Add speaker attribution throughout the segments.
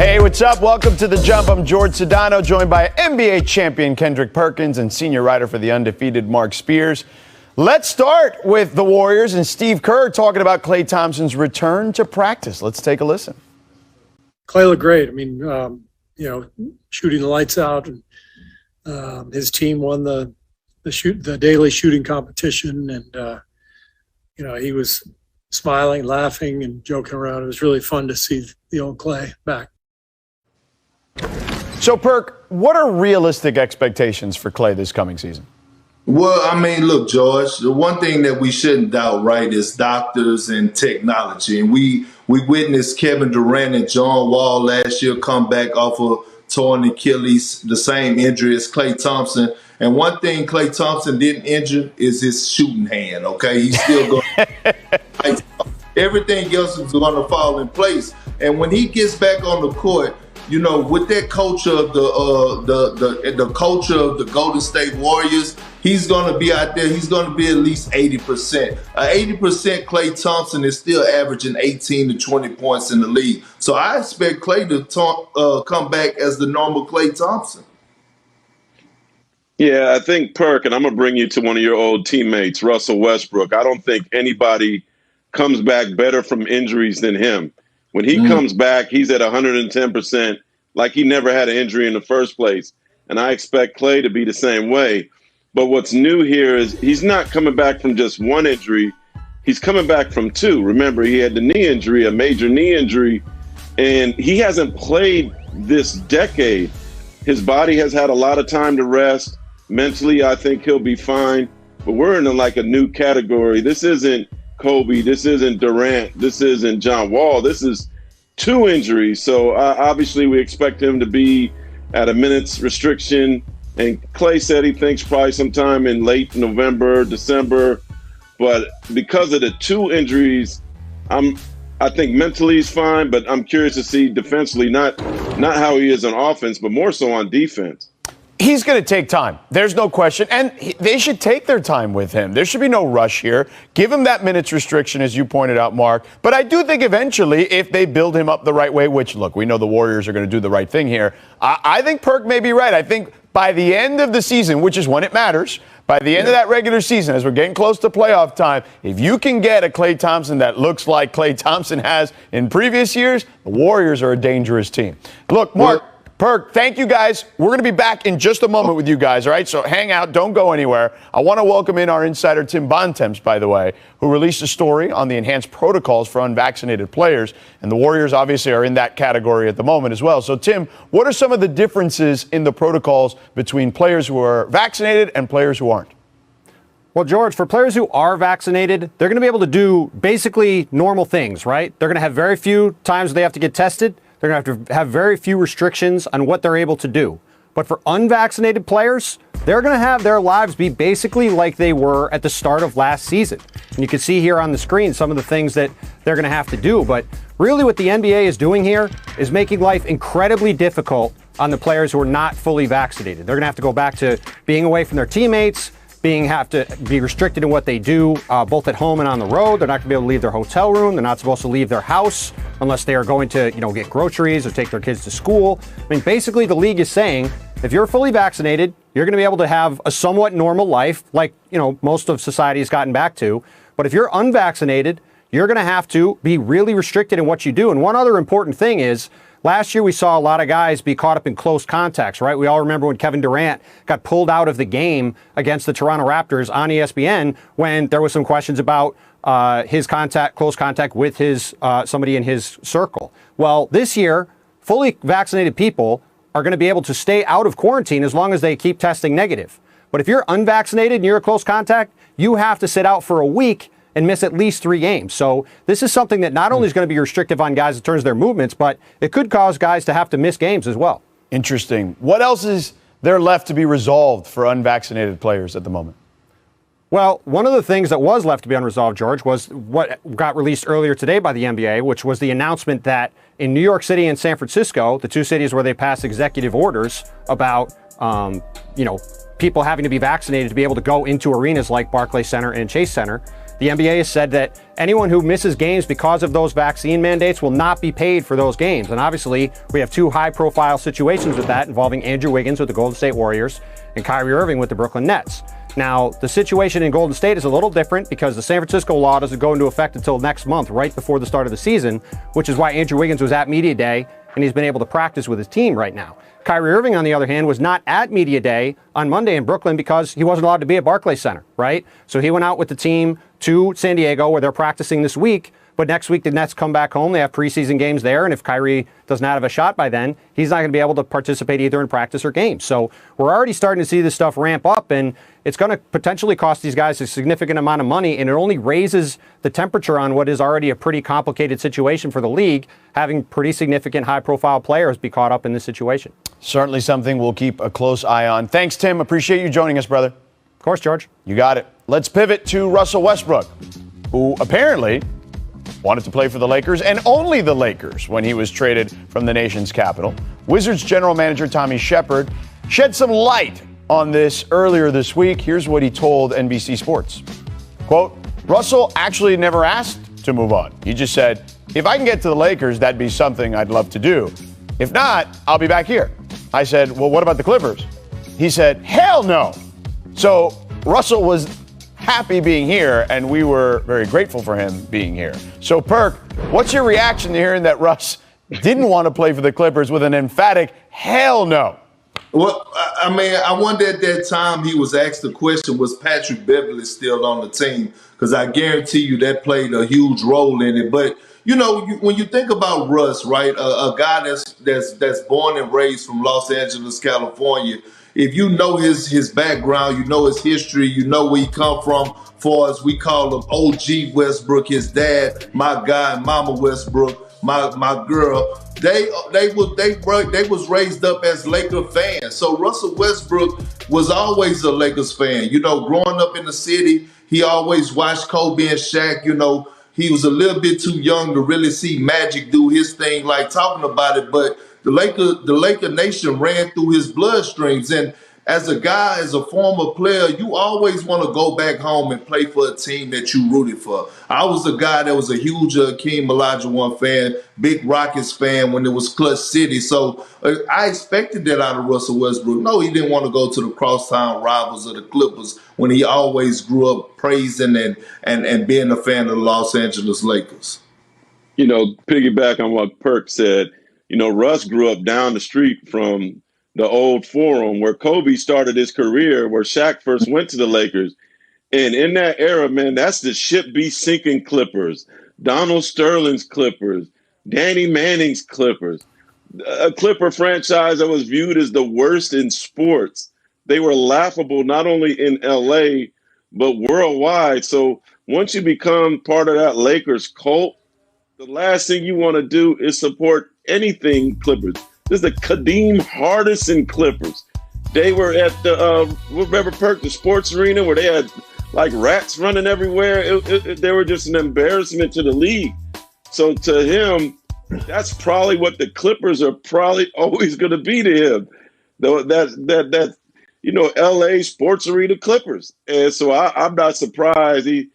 Speaker 1: Hey, what's up? Welcome to The Jump. I'm George Sedano, joined by NBA champion Kendrick Perkins and senior writer for the undefeated Mark Spears. Let's start with the Warriors and Steve Kerr talking about Klay Thompson's return to practice. Let's take a listen.
Speaker 2: Klay looked great. I mean, shooting the lights out. And his team won the daily shooting competition, and he was smiling, laughing, and joking around. It was really fun to see the old Klay back.
Speaker 1: So, Perk, what are realistic expectations for Klay this coming season?
Speaker 3: Well, I mean, look, George, the one thing that we shouldn't doubt, right, is doctors and technology. And we witnessed Kevin Durant and John Wall last year come back off of torn Achilles, the same injury as Klay Thompson. And one thing Klay Thompson didn't injure is his shooting hand, okay? He's still going everything else is going to fall in place. And when he gets back on the court, with that culture of the culture of the Golden State Warriors, he's going to be out there. He's going to be at least 80%. 80% Klay Thompson is still averaging 18 to 20 points in the league. So I expect Klay to come back as the normal Klay Thompson.
Speaker 4: Yeah, I think, Perk, and I'm going to bring you to one of your old teammates, Russell Westbrook. I don't think anybody comes back better from injuries than him. When he comes back, he's at 110%, like he never had an injury in the first place. And I expect Klay to be the same way. But what's new here is he's not coming back from just one injury. He's coming back from two. Remember, he had the knee injury, a major knee injury, and he hasn't played this decade. His body has had a lot of time to rest. Mentally, I think he'll be fine. But we're in a new category. This isn't Kobe, this isn't Durant, this isn't John Wall. This is two injuries. So obviously we expect him to be at a minutes restriction. And Klay said he thinks probably sometime in late November, December. But because of the two injuries, I think mentally he's fine, but I'm curious to see defensively, not how he is on offense, but more so on defense.
Speaker 1: He's going to take time. There's no question. And they should take their time with him. There should be no rush here. Give him that minutes restriction, as you pointed out, Mark. But I do think eventually, if they build him up the right way, which, look, we know the Warriors are going to do the right thing here. I think Perk may be right. I think by the end of the season, which is when it matters, by the end of that regular season, as we're getting close to playoff time, if you can get a Klay Thompson that looks like Klay Thompson has in previous years, the Warriors are a dangerous team. Look, Mark. Perk, thank you guys. We're going to be back in just a moment with you guys, all right? So hang out. Don't go anywhere. I want to welcome in our insider, Tim Bontemps, by the way, who released a story on the enhanced protocols for unvaccinated players. And the Warriors obviously are in that category at the moment as well. So, Tim, what are some of the differences in the protocols between players who are vaccinated and players who aren't?
Speaker 5: Well, George, for players who are vaccinated, they're going to be able to do basically normal things, right? They're going to have very few times they have to get tested. They're going to have very few restrictions on what they're able to do. But for unvaccinated players, they're going to have their lives be basically like they were at the start of last season. And you can see here on the screen some of the things that they're going to have to do. But really what the NBA is doing here is making life incredibly difficult on the players who are not fully vaccinated. They're going to have to go back to being away from their teammates, have to be restricted in what they do, both at home and on the road. They're not going to be able to leave their hotel room. They're not supposed to leave their house unless they are going to, get groceries or take their kids to school. I mean, basically, the league is saying if you're fully vaccinated, you're going to be able to have a somewhat normal life, like most of society has gotten back to. But if you're unvaccinated, you're going to have to be really restricted in what you do. And one other important thing is, last year, we saw a lot of guys be caught up in close contacts, right? We all remember when Kevin Durant got pulled out of the game against the Toronto Raptors on ESPN when there was some questions about his close contact with somebody in his circle. Well, this year, fully vaccinated people are going to be able to stay out of quarantine as long as they keep testing negative. But if you're unvaccinated and you're a close contact, you have to sit out for a week and miss at least 3 games. So this is something that not only is going to be restrictive on guys in terms of their movements, but it could cause guys to have to miss games as well.
Speaker 1: Interesting. What else is there left to be resolved for unvaccinated players at the moment?
Speaker 5: Well, one of the things that was left to be unresolved, George, was what got released earlier today by the NBA, which was the announcement that in New York City and San Francisco, the two cities where they passed executive orders about, people having to be vaccinated to be able to go into arenas like Barclays Center and Chase Center, The NBA has said that anyone who misses games because of those vaccine mandates will not be paid for those games. And obviously, we have two high-profile situations with that involving Andrew Wiggins with the Golden State Warriors and Kyrie Irving with the Brooklyn Nets. Now, the situation in Golden State is a little different because the San Francisco law doesn't go into effect until next month, right before the start of the season, which is why Andrew Wiggins was at Media Day and he's been able to practice with his team right now. Kyrie Irving, on the other hand, was not at Media Day on Monday in Brooklyn because he wasn't allowed to be at Barclays Center, right? So he went out with the team to San Diego where they're practicing this week. But next week, the Nets come back home. They have preseason games there. And if Kyrie does not have a shot by then, he's not going to be able to participate either in practice or games. So we're already starting to see this stuff ramp up. And it's going to potentially cost these guys a significant amount of money. And it only raises the temperature on what is already a pretty complicated situation for the league, having pretty significant high-profile players be caught up in this situation.
Speaker 1: Certainly something we'll keep a close eye on. Thanks, Tim. Appreciate you joining us, brother.
Speaker 5: Of course, George.
Speaker 1: You got it. Let's pivot to Russell Westbrook, who apparently wanted to play for the Lakers and only the Lakers when he was traded from the nation's capital. Wizards general manager Tommy Shepard shed some light on this earlier this week. Here's what he told NBC Sports. Quote, Russell actually never asked to move on. He just said, if I can get to the Lakers, that'd be something I'd love to do. If not, I'll be back here. I said, well, what about the Clippers? He said, hell no. So Russell was happy being here, and we were very grateful for him being here. So, Perk, what's your reaction to hearing that Russ didn't want to play for the Clippers with an emphatic hell no?
Speaker 3: Well, I mean, I wonder at that time he was asked the question, was Patrick Beverley still on the team? Because I guarantee you that played a huge role in it. But, you know, when you think about Russ, right, a guy that's born and raised from Los Angeles, California, if you know his background, you know his history, you know where he come from, for as we call him OG Westbrook, his dad, my guy, Mama Westbrook, my girl, they was raised up as Laker fans. So Russell Westbrook was always a Lakers fan. You know, growing up in the city, he always watched Kobe and Shaq. You know, he was a little bit too young to really see Magic do his thing, like talking about it, but the Laker Nation ran through his bloodstreams. And as a guy, as a former player, you always want to go back home and play for a team that you rooted for. I was a guy that was a huge Hakeem Olajuwon fan, big Rockets fan when it was Clutch City. So I expected that out of Russell Westbrook. No, he didn't want to go to the crosstown rivals of the Clippers when he always grew up praising and being a fan of the Los Angeles Lakers.
Speaker 4: You know, piggyback on what Perk said, you know, Russ grew up down the street from the old Forum where Kobe started his career, where Shaq first went to the Lakers. And in that era, man, that's the ship be sinking Clippers, Donald Sterling's Clippers, Danny Manning's Clippers, a Clipper franchise that was viewed as the worst in sports. They were laughable not only in LA, but worldwide. So once you become part of that Lakers cult, the last thing you want to do is support anything Clippers. This is the Kadeem Hardison Clippers. They were at the, remember Perk, the sports arena where they had like rats running everywhere. They were just an embarrassment to the league. So to him, that's probably what the Clippers are probably always going to be to him. Though that you know, LA sports arena Clippers. And so I'm not surprised he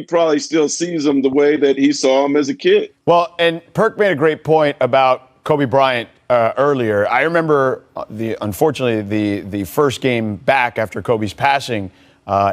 Speaker 4: probably still sees them the way that he saw them as a kid.
Speaker 1: Well, and Perk made a great point about Kobe Bryant earlier. I remember unfortunately the first game back after Kobe's passing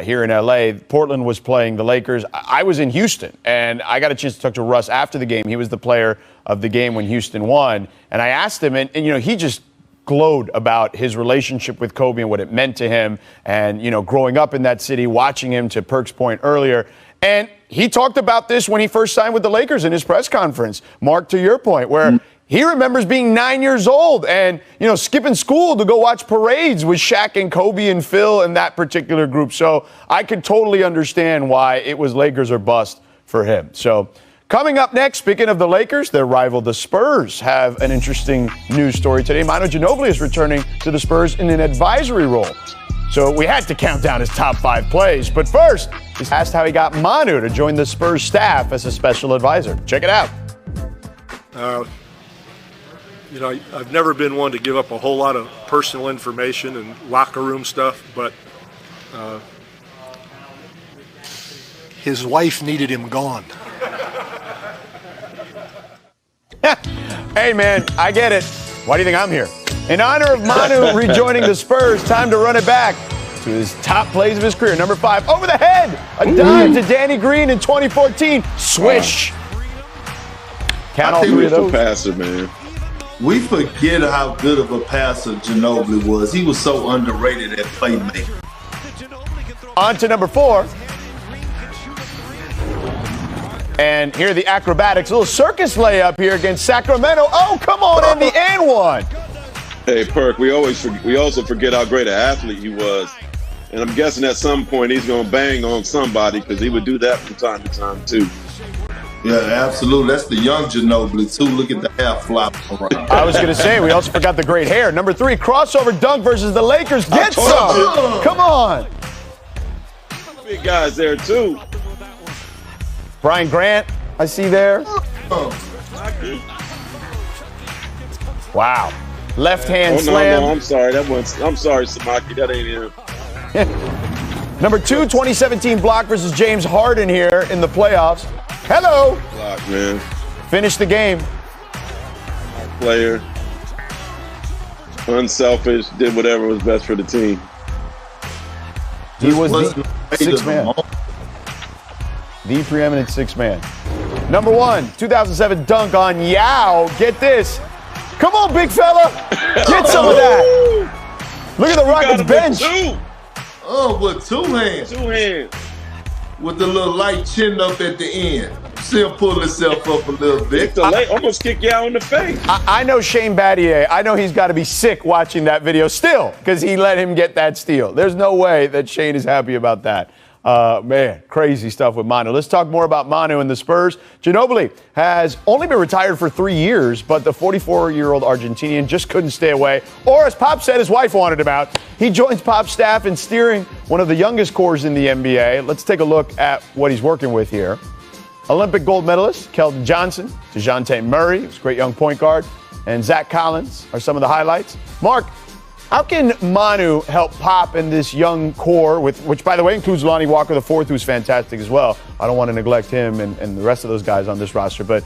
Speaker 1: here in LA. Portland was playing the Lakers. I was in Houston, and I got a chance to talk to Russ after the game. He was the player of the game when Houston won, and I asked him, and you know, he just glowed about his relationship with Kobe and what it meant to him, and you know, growing up in that city, watching him, to Perk's point earlier. And he talked about this when he first signed with the Lakers in his press conference, Mark, to your point, where he remembers being 9 years old and, you know, skipping school to go watch parades with Shaq and Kobe and Phil and that particular group. So I could totally understand why it was Lakers or bust for him. So coming up next, speaking of the Lakers, their rival, the Spurs, have an interesting news story today. Manu Ginobili is returning to the Spurs in an advisory role. So we had to count down his top 5 plays. But first, he's asked how he got Manu to join the Spurs staff as a special advisor. Check it out.
Speaker 6: You know, I've never been one to give up a whole lot of personal information and locker room stuff, but his wife needed him gone.
Speaker 1: Hey, man, I get it. Why do you think I'm here? In honor of Manu rejoining the Spurs, time to run it back to his top plays of his career. Number 5, over the head. A dive to Danny Green in 2014. Swish. Count all 3 of those.
Speaker 4: Passer, man.
Speaker 3: We forget how good of a passer Ginobili was. He was so underrated at playmaking.
Speaker 1: On to number 4. And here are the acrobatics. A little circus layup here against Sacramento. Oh, come on, and the and one.
Speaker 4: Hey, Perk, we also forget how great an athlete he was. And I'm guessing at some point he's going to bang on somebody because he would do that from time to time, too.
Speaker 3: Yeah, absolutely. That's the young Ginobili, too. Look at the hair flop around.
Speaker 1: I was going to say, we also forgot the great hair. Number 3, crossover dunk versus the Lakers. Get some. Come on.
Speaker 4: Big guys there, too.
Speaker 1: Brian Grant, I see there. Wow. Left hand slam.
Speaker 4: No, I'm sorry. I'm sorry, Samaki. That ain't him.
Speaker 1: Number 2, 2017 block versus James Harden here in the playoffs. Hello.
Speaker 4: Block, man.
Speaker 1: Finish the game.
Speaker 4: Player. Unselfish. Did whatever was best for the team.
Speaker 1: He was the 6th man. The preeminent 6th man. Number 1, 2007 dunk on Yao. Get this. Come on, big fella. Get some of that. Look at the Rockets bench.
Speaker 3: Oh, with 2 hands.
Speaker 4: 2 hands.
Speaker 3: With the little light chin up at the end. See him pull himself up a little bit.
Speaker 4: Almost kick you out in the face.
Speaker 1: I know Shane Battier. I know he's got to be sick watching that video still because he let him get that steal. There's no way that Shane is happy about that. Man, crazy stuff with Manu. Let's talk more about Manu and the Spurs. Ginobili has only been retired for 3 years, but the 44-year-old Argentinian just couldn't stay away. Or as Pop said, his wife wanted him out. He joins Pop's staff in steering one of the youngest cores in the NBA. Let's take a look at what he's working with here. Olympic gold medalist Keldon Johnson, DeJounte Murray, who's a great young point guard, and Zach Collins are some of the highlights. Mark, how can Manu help Pop in this young core, which, by the way, includes Lonnie Walker IV, who's fantastic as well? I don't want to neglect him and the rest of those guys on this roster. But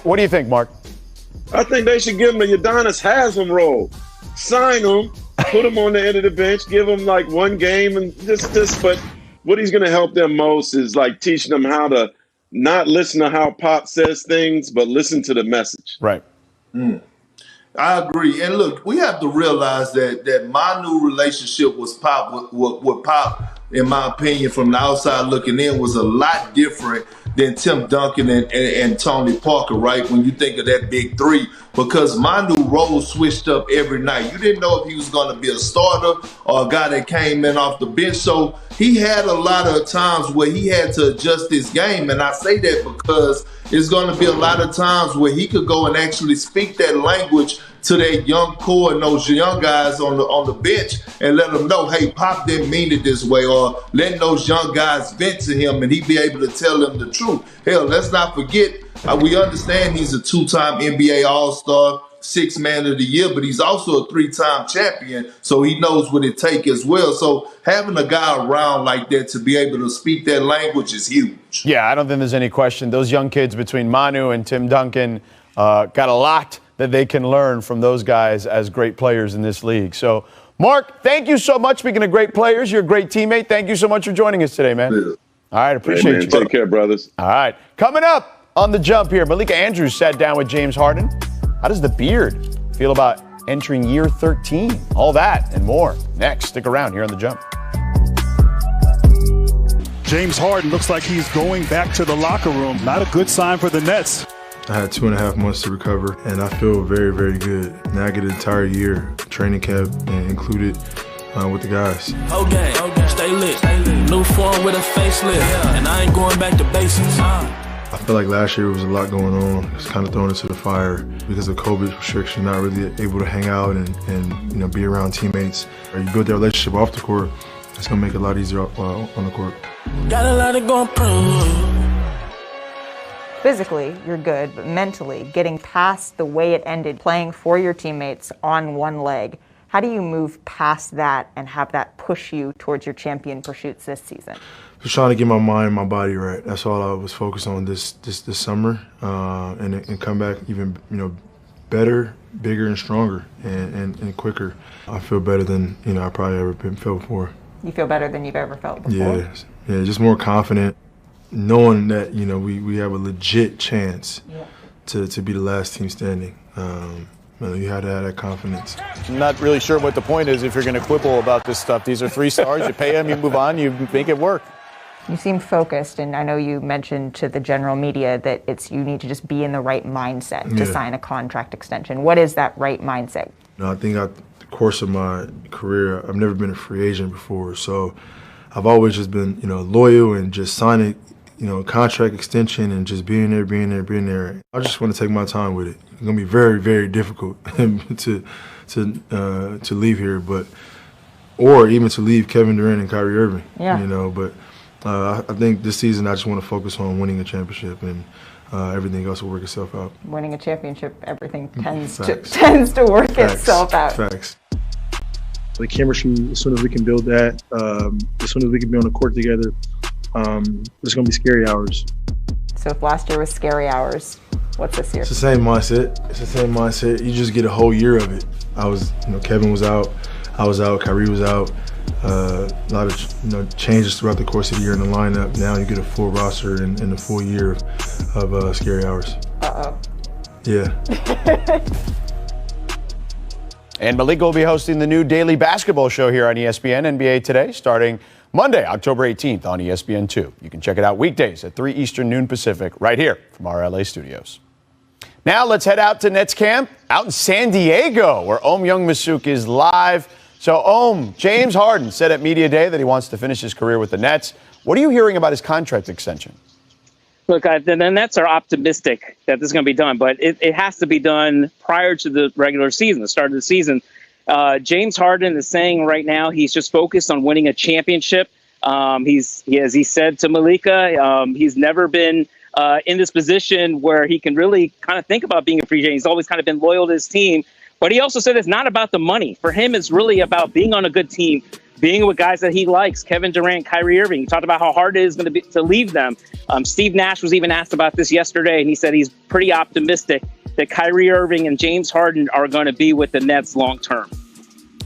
Speaker 1: what do you think, Mark?
Speaker 4: I think they should give him a Udonis Haslem role. Sign him, put him on the end of the bench, give him like one game, and just. But what he's going to help them most is like teaching them how to not listen to how Pop says things, but listen to the message.
Speaker 1: Right.
Speaker 3: I agree. And look, we have to realize that my new relationship with Pop, with Pop, in my opinion, from the outside looking in, was a lot different than Tim Duncan and Tony Parker, right? When you think of that big 3, because Manu role switched up every night. You didn't know if he was going to be a starter or a guy that came in off the bench. So he had a lot of times where he had to adjust his game. And I say that because there's going to be a lot of times where he could go and actually speak that language to that young core and those young guys on the bench and let them know, hey, Pop didn't mean it this way, or letting those young guys vent to him and he'd be able to tell them the truth. Hell, let's not forget, we understand he's a 2-time NBA All-Star, 6th Man of the Year, but he's also a 3-time champion, so he knows what it takes as well. So having a guy around like that to be able to speak that language is huge.
Speaker 1: Yeah, I don't think there's any question. Those young kids between Manu and Tim Duncan got a lot that they can learn from those guys as great players in this league. So, Mark, thank you so much. Speaking of great players, you're a great teammate. Thank you so much for joining us today, man.
Speaker 3: Yeah.
Speaker 1: All right, appreciate you.
Speaker 4: Take care, brothers.
Speaker 1: All right, coming up on the jump here, Malika Andrews sat down with James Harden. How does the beard feel about entering year 13? All that and more next. Stick around here on the jump.
Speaker 7: James Harden looks like he's going back to the locker room. Not a good sign for the Nets.
Speaker 8: I had 2.5 months to recover, and I feel very, very good. Now I get an entire year training camp included with the guys.
Speaker 9: Okay, stay lit. New form with a facelift, and I ain't going back to basics.
Speaker 8: I feel like last year was a lot going on. It's kind of thrown into the fire because of COVID restriction, not really able to hang out and be around teammates. You build that relationship off the court, it's gonna make it a lot easier on the court.
Speaker 9: Got a lot of going prove.
Speaker 10: Physically, you're good, but mentally, getting past the way it ended, playing for your teammates on one leg, how do you move past that and have that push you towards your champion pursuits this season?
Speaker 8: just trying to get my mind and my body right. That's all I was focused on this summer, and come back even better, bigger, and stronger, and quicker. I feel better than I probably ever felt before.
Speaker 10: You feel better than you've ever felt before?
Speaker 8: Yeah, just more confident, knowing that we have a legit chance to be the last team standing. You had to have that confidence.
Speaker 1: I'm not really sure what the point is if you're going to quibble about this stuff. These are 3 stars. You pay them, you move on, you make it work.
Speaker 10: You seem focused, and I know you mentioned to the general media that you need to just be in the right mindset to sign a contract extension. What is that right mindset?
Speaker 8: I think the course of my career, I've never been a free agent before, so I've always just been loyal and just signing contract extension and just being there. I just want to take my time with it. It's gonna be very, very difficult to leave here, or even to leave Kevin Durant and Kyrie Irving. But I think this season I just want to focus on winning a championship, and everything else will work itself out.
Speaker 10: Winning a championship, everything tends to work itself out.
Speaker 8: Facts.
Speaker 7: The chemistry, as soon as we can build that, as soon as we can be on the court together, it's going to be scary hours.
Speaker 10: So if last year was scary hours, what's this year?
Speaker 8: It's the same mindset. You just get a whole year of it. Kevin was out. I was out. Kyrie was out. A lot of changes throughout the course of the year in the lineup. Now you get a full roster and a full year of scary hours.
Speaker 10: Uh-oh.
Speaker 8: Yeah.
Speaker 1: And Malika will be hosting the new daily basketball show here on ESPN NBA Today, starting Monday, October 18th on ESPN2. You can check it out weekdays at 3 Eastern, noon Pacific, right here from our LA studios. Now let's head out to Nets camp out in San Diego, where Youngmisuk is live. So, James Harden said at Media Day that he wants to finish his career with the Nets. What are you hearing about his contract extension?
Speaker 11: Look, the Nets are optimistic that this is going to be done, but it has to be done prior to the regular season, the start of the season. James Harden is saying right now he's just focused on winning a championship. As he said to Malika, he's never been in this position where he can really kind of think about being a free agent. He's always kind of been loyal to his team. But he also said it's not about the money. For him, it's really about being on a good team, being with guys that he likes, Kevin Durant, Kyrie Irving. He talked about how hard it is going to be to leave them. Steve Nash was even asked about this yesterday, and he said he's pretty optimistic that Kyrie Irving and James Harden are going to be with the Nets long term.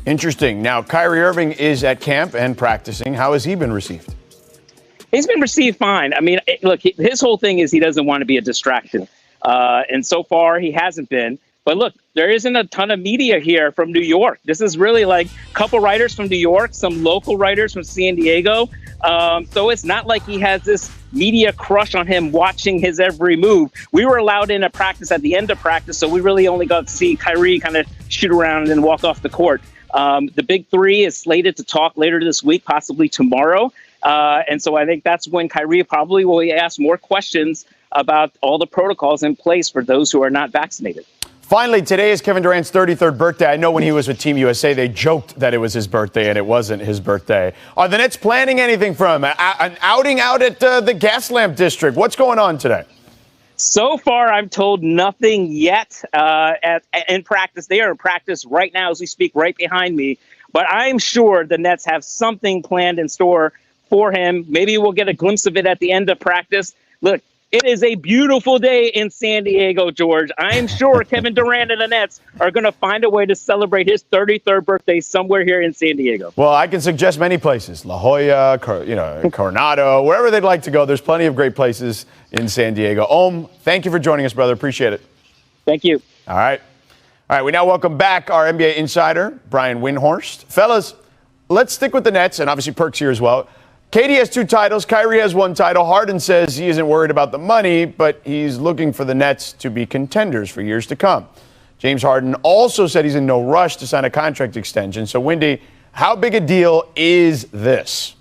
Speaker 1: Interesting. Now, Kyrie Irving is at camp and practicing. How has he been received?
Speaker 11: He's been received fine. I mean, look, his whole thing is he doesn't want to be a distraction. And so far, he hasn't been. But look, there isn't a ton of media here from New York. This is really like a couple writers from New York, some local writers from San Diego. So it's not like he has this media crush on him watching his every move. We were allowed in a practice at the end of practice, so we really only got to see Kyrie kind of shoot around and then walk off the court. The big three is slated to talk later this week, possibly tomorrow. And so I think that's when Kyrie probably will ask more questions about all the protocols in place for those who are not vaccinated.
Speaker 1: Finally, today is Kevin Durant's 33rd birthday. I know when he was with Team USA, they joked that it was his birthday, and it wasn't his birthday. Are the Nets planning anything for him? An outing out at the Gas Lamp District? What's going on today?
Speaker 11: So far, I'm told nothing yet in practice. They are in practice right now as we speak, right behind me. But I'm sure the Nets have something planned in store for him. Maybe we'll get a glimpse of it at the end of practice. Look, it is a beautiful day in San Diego, George. I'm sure Kevin Durant and the Nets are going to find a way to celebrate his 33rd birthday somewhere here in San Diego.
Speaker 1: Well, I can suggest many places. La Jolla, Coronado, wherever they'd like to go. There's plenty of great places in San Diego. Thank you for joining us, brother. Appreciate it.
Speaker 11: Thank you.
Speaker 1: All right. We now welcome back our NBA insider, Brian Windhorst. Fellas, let's stick with the Nets, and obviously Perk's here as well. KD has 2 titles. Kyrie has 1 title. Harden says he isn't worried about the money, but he's looking for the Nets to be contenders for years to come. James Harden also said he's in no rush to sign a contract extension. So, Windy, how big a deal is this?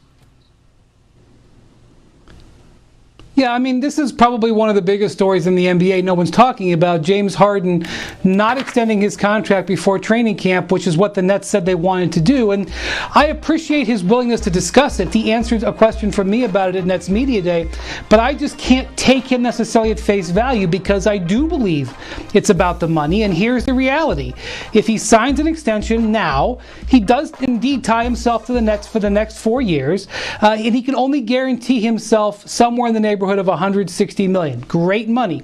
Speaker 12: Yeah, I mean, this is probably one of the biggest stories in the NBA no one's talking about. James Harden not extending his contract before training camp, which is what the Nets said they wanted to do. And I appreciate his willingness to discuss it. He answered a question from me about it at Nets Media Day, but I just can't take him necessarily at face value because I do believe it's about the money. And here's the reality. If he signs an extension now, he does indeed tie himself to the Nets for the next 4 years, and he can only guarantee himself somewhere in the neighborhood of $160 million. Great money.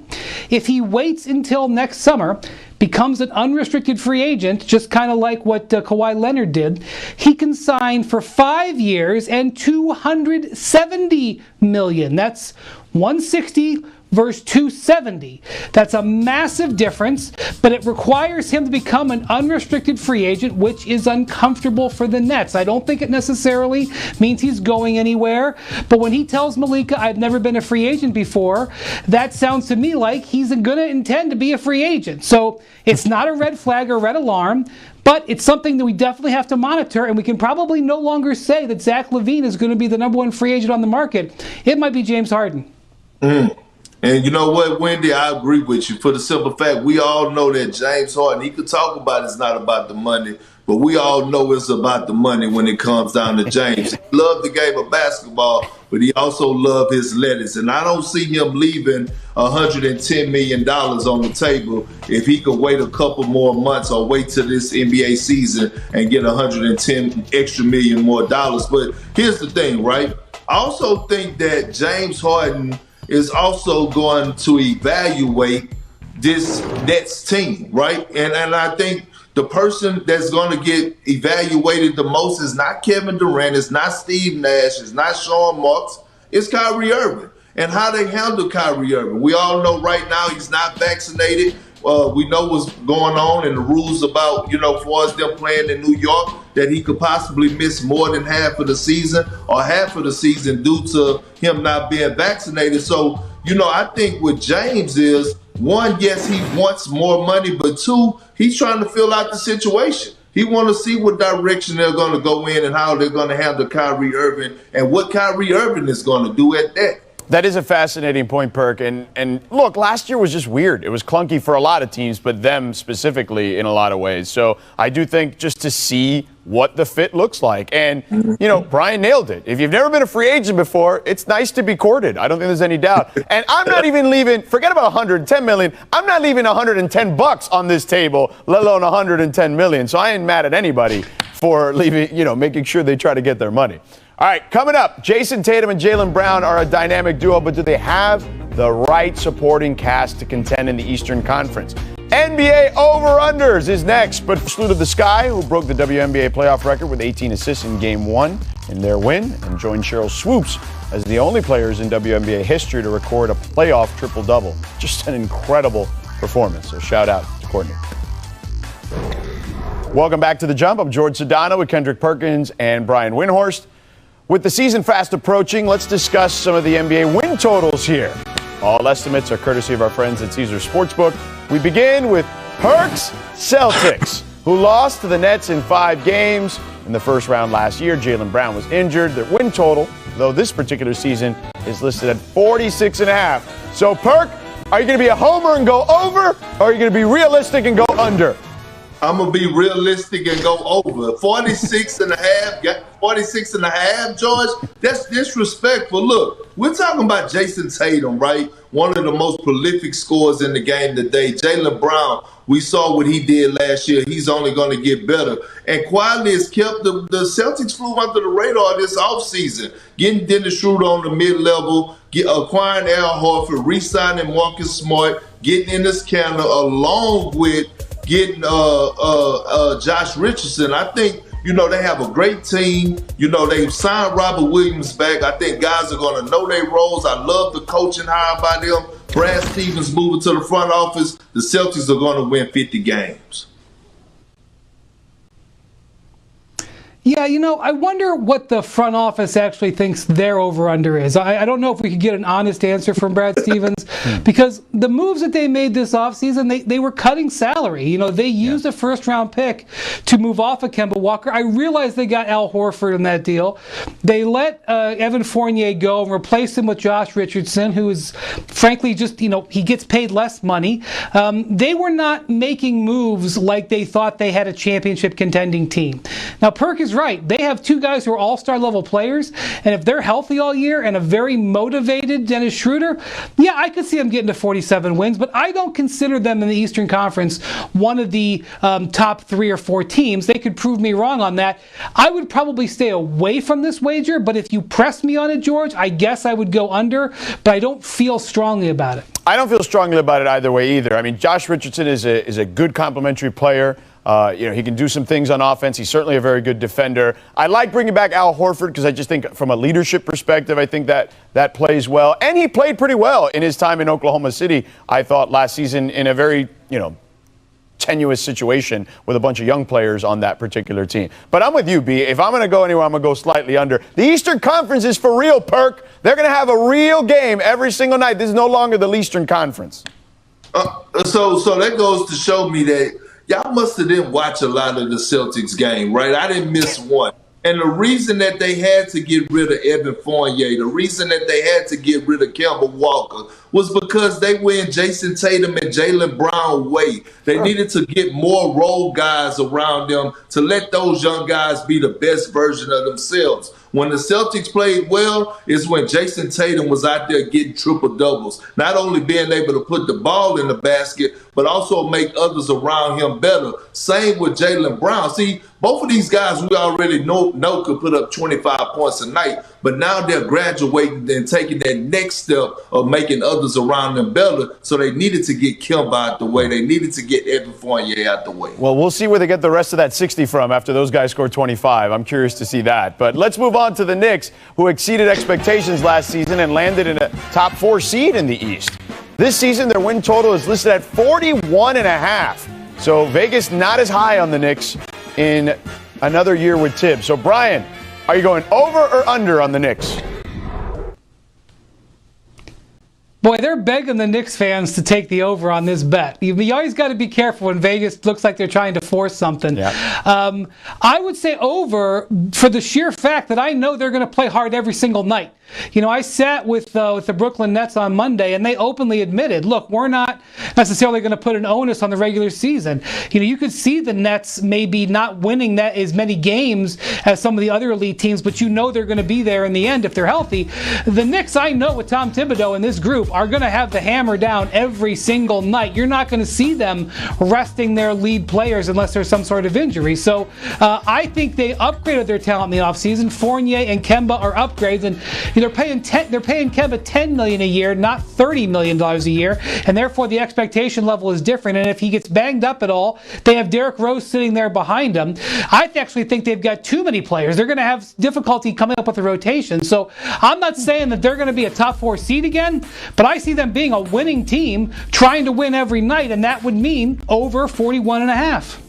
Speaker 12: If he waits until next summer, becomes an unrestricted free agent, just kind of like what Kawhi Leonard did, he can sign for 5 years and $270 million. That's 160 versus 270. That's a massive difference, but it requires him to become an unrestricted free agent, which is uncomfortable for the Nets. I don't think it necessarily means he's going anywhere, but when he tells Malika, I've never been a free agent before, that sounds to me like he's going to intend to be a free agent. So it's not a red flag or red alarm, but it's something that we definitely have to monitor, and we can probably no longer say that Zach LaVine is going to be the number one free agent on the market. It might be James Harden.
Speaker 3: And you know what, Wendy, I agree with you for the simple fact we all know that James Harden, he could talk about it's not about the money, but we all know it's about the money when it comes down to James. He loved the game of basketball, but he also loved his lettuce. And I don't see him leaving $110 million on the table if he could wait a couple more months or wait till this NBA season and get $110 extra million more dollars. But here's the thing, right? I also think that James Harden is also going to evaluate this Nets team, right? And I think the person that's going to get evaluated the most is not Kevin Durant, it's not Steve Nash, it's not Sean Marks, it's Kyrie Irving. And how they handle Kyrie Irving. We all know right now he's not vaccinated. We know what's going on and the rules about, for us them playing in New York, that he could possibly miss more than half of the season or half of the season due to him not being vaccinated. So, I think with James is, one, yes, he wants more money, but two, he's trying to fill out the situation. He wants to see what direction they're going to go in and how they're going to handle Kyrie Irving and what Kyrie Irving is going to do at that.
Speaker 1: That is a fascinating point, Perk. And look, last year was just weird. It was clunky for a lot of teams, but them specifically in a lot of ways. So I do think just to see what the fit looks like. And, Brian nailed it. If you've never been a free agent before, it's nice to be courted. I don't think there's any doubt. And I'm not even leaving, forget about $110 million. I'm not leaving $110 on this table, let alone $110 million. So I ain't mad at anybody for leaving, making sure they try to get their money. All right, coming up, Jason Tatum and Jaylen Brown are a dynamic duo, but do they have the right supporting cast to contend in the Eastern Conference? NBA over-unders is next, but salute to the Sky, who broke the WNBA playoff record with 18 assists in Game 1 in their win, and joined Cheryl Swoops as the only players in WNBA history to record a playoff triple-double. Just an incredible performance, so shout out to Courtney. Welcome back to The Jump. I'm George Sedano with Kendrick Perkins and Brian Windhorst. With the season fast approaching, let's discuss some of the NBA win totals here. All estimates are courtesy of our friends at Caesars Sportsbook. We begin with Perks Celtics, who lost to the Nets in 5 games. In the first round last year, Jaylen Brown was injured. Their win total, though this particular season, is listed at 46.5. So, Perk, are you going to be a homer and go over, or are you going to be realistic and go under?
Speaker 3: I'm going to be realistic and go over. 46.5, George? That's disrespectful. Look, we're talking about Jason Tatum, right? One of the most prolific scorers in the game today. Jaylen Brown, we saw what he did last year. He's only going to get better. And quietly has kept the Celtics flew under the radar this offseason. Getting Dennis Schroeder on the mid-level, acquiring Al Horford, re-signing Marcus Smart, getting in this counter along with getting Josh Richardson. I think, they have a great team. They've signed Robert Williams back. I think guys are going to know their roles. I love the coaching hire by them. Brad Stevens moving to the front office. The Celtics are going to win 50 games.
Speaker 12: Yeah, I wonder what the front office actually thinks their over-under is. I don't know if we could get an honest answer from Brad Stevens, because the moves that they made this offseason, they were cutting salary. They used a first-round pick to move off of Kemba Walker. I realize they got Al Horford in that deal. They let Evan Fournier go and replaced him with Josh Richardson, who is, frankly, just, he gets paid less money. They were not making moves like they thought they had a championship contending team. Now, Perk is right. They have two guys who are all-star level players, and if they're healthy all year and a very motivated Dennis Schroeder, yeah, I could see them getting to 47 wins, but I don't consider them in the Eastern Conference one of the top 3 or 4 teams. They could prove me wrong on that. I would probably stay away from this wager, but if you press me on it, George, I guess I would go under, but I don't feel strongly about it.
Speaker 1: I don't feel strongly about it either way either. I mean, Josh Richardson is a good complementary player. He can do some things on offense. He's certainly a very good defender. I like bringing back Al Horford because I just think from a leadership perspective, I think that plays well. And he played pretty well in his time in Oklahoma City, I thought, last season in a very, tenuous situation with a bunch of young players on that particular team. But I'm with you, B. If I'm going to go anywhere, I'm going to go slightly under. The Eastern Conference is for real, Perk. They're going to have a real game every single night. This is no longer the Eastern Conference.
Speaker 3: So that goes to show me that y'all must have didn't watch a lot of the Celtics game, right? I didn't miss one. And the reason that they had to get rid of Evan Fournier, the reason that they had to get rid of Kemba Walker was because they were in Jason Tatum and Jaylen Brown way. They needed to get more role guys around them to let those young guys be the best version of themselves. When the Celtics played well is when Jason Tatum was out there getting triple-doubles, not only being able to put the ball in the basket, but also make others around him better. Same with Jaylen Brown. See, both of these guys we already know could put up 25 points a night, but now they're graduating and taking that next step of making others around them better, so they needed to get Kemba out the way. They needed to get Evan Fournier out the way.
Speaker 1: Well, we'll see where they get the rest of that 60 from after those guys score 25. I'm curious to see that. But let's move on to the Knicks, who exceeded expectations last season and landed in a top 4 seed in the East. This season, their win total is listed at 41.5. So Vegas not as high on the Knicks in another year with Tibbs. So, Brian, are you going over or under on the Knicks?
Speaker 12: Boy, they're begging the Knicks fans to take the over on this bet. You always got to be careful when Vegas looks like they're trying to force something. Yeah. I would say over for the sheer fact that I know they're going to play hard every single night. I sat with the Brooklyn Nets on Monday, and they openly admitted, look, we're not necessarily going to put an onus on the regular season. You could see the Nets maybe not winning that as many games as some of the other elite teams, but they're going to be there in the end if they're healthy. The Knicks, I know with Tom Thibodeau and this group, are going to have the hammer down every single night. You're not going to see them resting their lead players unless there's some sort of injury. So I think they upgraded their talent in the offseason. Fournier and Kemba are upgrades, and they're paying Kemba $10 million a year, not $30 million a year, and therefore the expectation level is different. And if he gets banged up at all, they have Derrick Rose sitting there behind him. I actually think they've got too many players. They're going to have difficulty coming up with a rotation. So I'm not saying that they're going to be a top 4 seed again, but I see them being a winning team, trying to win every night, and that would mean over 41.5.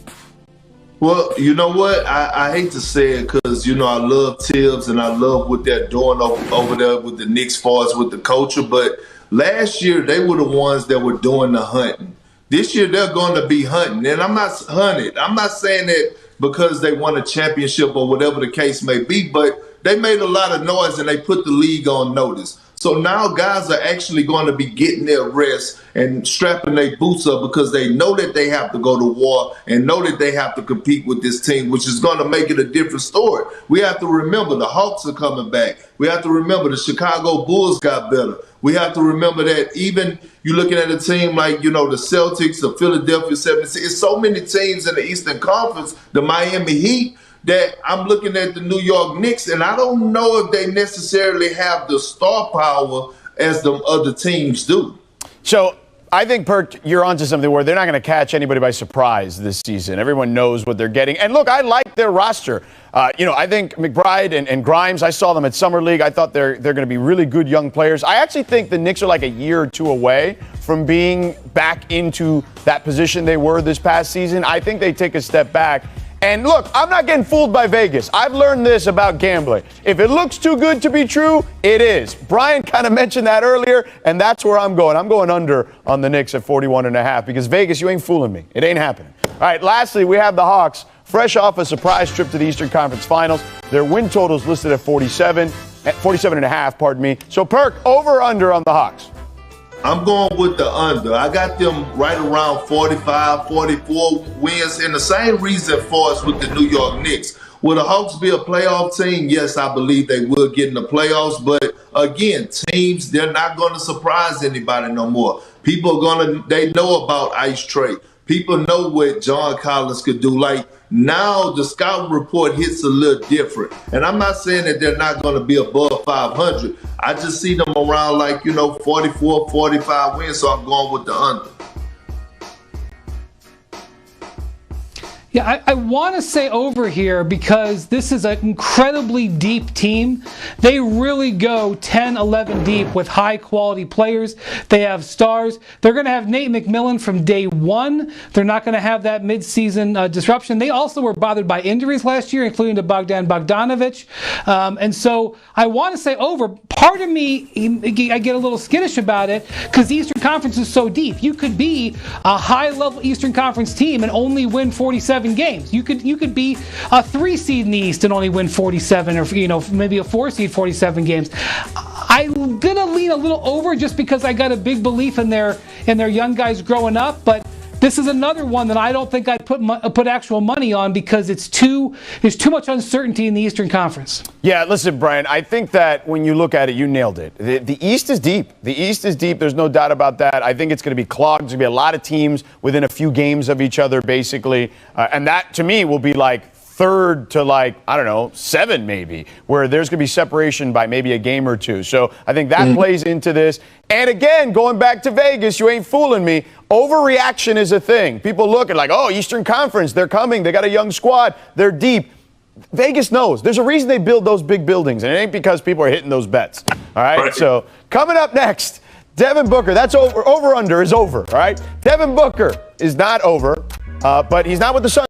Speaker 3: Well, you know what? I hate to say it because, I love Tibbs and I love what they're doing over there with the Knicks as far as with the culture. But last year, they were the ones that were doing the hunting. This year, they're going to be hunting. And I'm not saying that because they won a championship or whatever the case may be, but they made a lot of noise and they put the league on notice. So now guys are actually going to be getting their rest and strapping their boots up because they know that they have to go to war and know that they have to compete with this team, which is going to make it a different story. We have to remember the Hawks are coming back. We have to remember the Chicago Bulls got better. We have to remember that even you're looking at a team like, the Celtics, the Philadelphia 76ers, it's so many teams in the Eastern Conference, the Miami Heat, that I'm looking at the New York Knicks, and I don't know if they necessarily have the star power as the other teams do.
Speaker 1: So I think, Perk, you're onto something where they're not going to catch anybody by surprise this season. Everyone knows what they're getting. And look, I like their roster. I think McBride and Grimes, I saw them at Summer League. I thought they're going to be really good young players. I actually think the Knicks are like a year or two away from being back into that position they were this past season. I think they take a step back. And look, I'm not getting fooled by Vegas. I've learned this about gambling. If it looks too good to be true, it is. Brian kind of mentioned that earlier, and that's where I'm going. I'm going under on the Knicks at 41.5 because Vegas, you ain't fooling me. It ain't happening. All right, lastly, we have the Hawks. Fresh off a surprise trip to the Eastern Conference Finals. Their win total is listed at 47.5, pardon me. So, Perk, over or under on the Hawks?
Speaker 3: I'm going with the under. I got them right around 45, 44 wins. And the same reason for us with the New York Knicks. Will the Hawks be a playoff team? Yes, I believe they will get in the playoffs. But again, teams, they're not going to surprise anybody no more. People they know about Ice Trey. People know what John Collins could do. Like, now the scouting report hits a little different. And I'm not saying that they're not going to be above 500. I just see them around 44, 45 wins, so I'm going with the under.
Speaker 12: Yeah, I want to say over here because this is an incredibly deep team. They really go 10, 11 deep with high-quality players. They have stars. They're going to have Nate McMillan from day one. They're not going to have that midseason disruption. They also were bothered by injuries last year, including to Bogdan Bogdanovic. And so I want to say over. Part of me, I get a little skittish about it because the Eastern Conference is so deep. You could be a high-level Eastern Conference team and only win 47 games. You could be a 3 seed in the East and only win 47, or maybe a 4 seed 47 games. I'm gonna lean a little over just because I got a big belief in their young guys growing up, but this is another one that I don't think I'd put actual money on because there's too much uncertainty in the Eastern Conference.
Speaker 1: Yeah, listen, Brian, I think that when you look at it, you nailed it. The East is deep. The East is deep. There's no doubt about that. I think it's going to be clogged. There's going to be a lot of teams within a few games of each other, basically. And that, to me, will be like third to 7 maybe, where there's going to be separation by maybe a game or two. So I think that plays into this. And again, going back to Vegas, you ain't fooling me. Overreaction is a thing. People look at Eastern Conference, they're coming. They got a young squad. They're deep. Vegas knows. There's a reason they build those big buildings, and it ain't because people are hitting those bets. All right? So coming up next, Devin Booker. That's over. Over-under is over. All right? Devin Booker is not over, but he's not with the Suns.